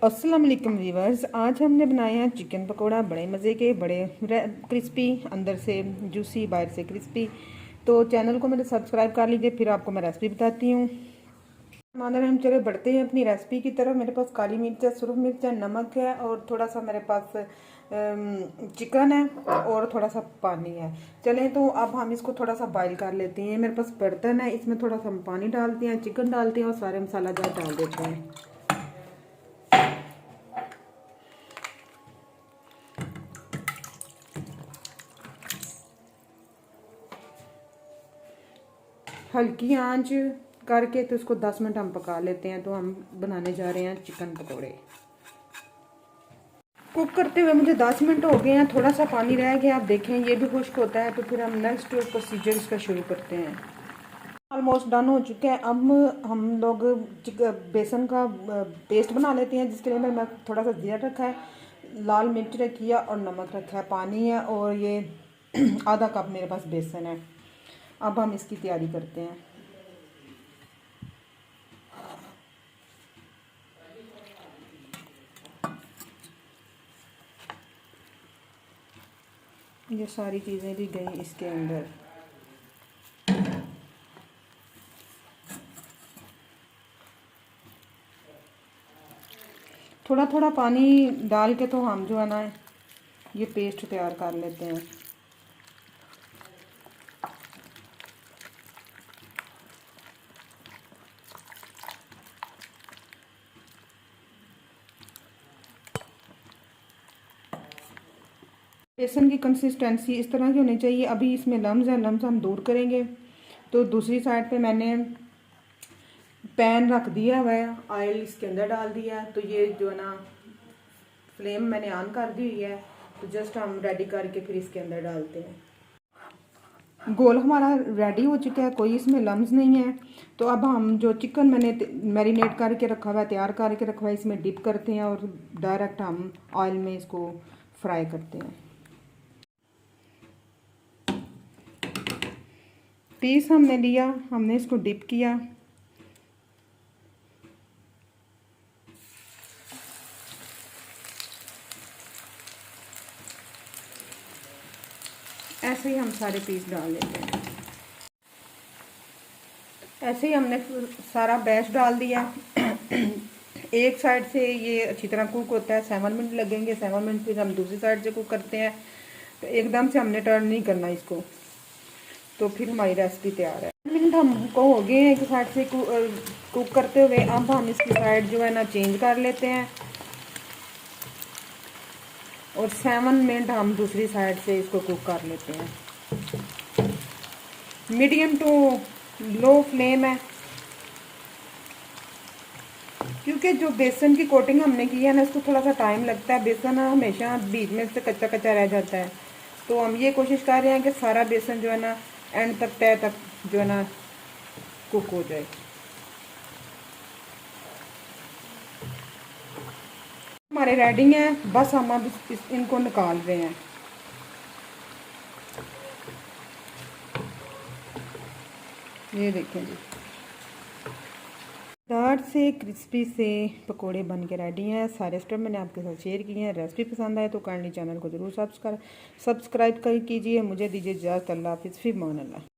अस्सलाम वालेकुम व्यूवर्स। आज हमने बनाए हैं चिकन पकोड़ा, बड़े मज़े के, बड़े क्रिस्पी, अंदर से जूसी, बाहर से क्रिस्पी। तो चैनल को मेरे सब्सक्राइब कर लीजिए, फिर आपको मैं रेसिपी बताती हूँ। माना हम चले बढ़ते हैं अपनी रेसिपी की तरफ। मेरे पास काली मिर्च है, सुरख मिर्च है, नमक है और थोड़ा सा मेरे पास चिकन है और थोड़ा सा पानी है। चलें तो अब हम इसको थोड़ा सा बॉईल कर लेते हैं। मेरे पास बर्तन है, इसमें थोड़ा सा हम पानी डालते हैं, चिकन डालते हैं और सारे मसाला जार डाल देते हैं। हल्की आंच करके तो इसको 10 मिनट हम पका लेते हैं। तो हम बनाने जा रहे हैं चिकन पकोड़े। कुक करते हुए मुझे 10 मिनट हो गए हैं, थोड़ा सा पानी रह गया। आप देखें ये भी खुश्क होता है। तो फिर हम नेक्स्ट प्रोसीजर इसका शुरू करते हैं। ऑलमोस्ट डन हो चुका है। अब हम लोग बेसन का पेस्ट बना लेते हैं, जिसके लिए मैं थोड़ा सा जीरा रखा है, लाल मिर्च रखी है और नमक रखा है, पानी है और ये आधा कप मेरे पास बेसन है। अब हम इसकी तैयारी करते हैं। ये सारी चीज़ें भी गई इसके अंदर। थोड़ा थोड़ा पानी डाल के तो हम जो है ना ये पेस्ट तैयार कर लेते हैं। बेसन की कंसिस्टेंसी इस तरह की होनी चाहिए। अभी इसमें लम्स है, लम्स हम दूर करेंगे। तो दूसरी साइड पे मैंने पैन रख दिया हुआ है, ऑयल इसके अंदर डाल दिया है। तो ये जो है ना फ्लेम मैंने ऑन कर दी हुई है। तो जस्ट हम रेडी करके फिर इसके अंदर डालते हैं। गोल हमारा रेडी हो चुका है, कोई इसमें लम्स नहीं है। तो अब हम जो चिकन मैंने मैरिनेट करके रखा हुआ है, तैयार करके रखा हुआ है, इसमें डिप करते हैं और डायरेक्ट हम ऑयल में इसको फ्राई करते हैं। पीस हमने लिया, हमने इसको डिप किया। ऐसे ही हम सारे पीस डाल लेते हैं। ऐसे ही हमने सारा बैच डाल दिया। एक साइड से ये अच्छी तरह कुक होता है, 7 मिनट लगेंगे। 7 मिनट फिर हम दूसरी साइड से कुक करते हैं। तो एकदम से हमने टर्न नहीं करना इसको। तो फिर हमारी रेसिपी तैयार है। 7 मिनट हमको हो गए हैं एक साइड से कुक करते हुए। अब हम इसकी साइड जो है ना चेंज कर लेते हैं और 7 मिनट हम दूसरी साइड से इसको कुक कर लेते हैं। मीडियम टू लो फ्लेम है, क्योंकि जो बेसन की कोटिंग हमने की है ना, इसको थोड़ा सा टाइम लगता है। बेसन हमेशा बीच में से कच्चा कच्चा रह जाता है। तो हम ये कोशिश कर रहे हैं कि सारा बेसन जो है ना एंड तक, तय तक जो है ना कुक हो जाए। हमारे रेडी हैं, बस हम अब इनको निकाल रहे हैं। ये देखें जी, दार से क्रिस्पी से पकोड़े बन के रेडी हैं। सारे स्टेप मैंने आपके साथ शेयर किए हैं। रेसिपी पसंद आए तो काइंडली चैनल को ज़रूर सब्सक्राइब कीजिए। मुझे दीजिए इजाज़त। अल्लाह हाफ़िज़, फ़ी अमान अल्लाह।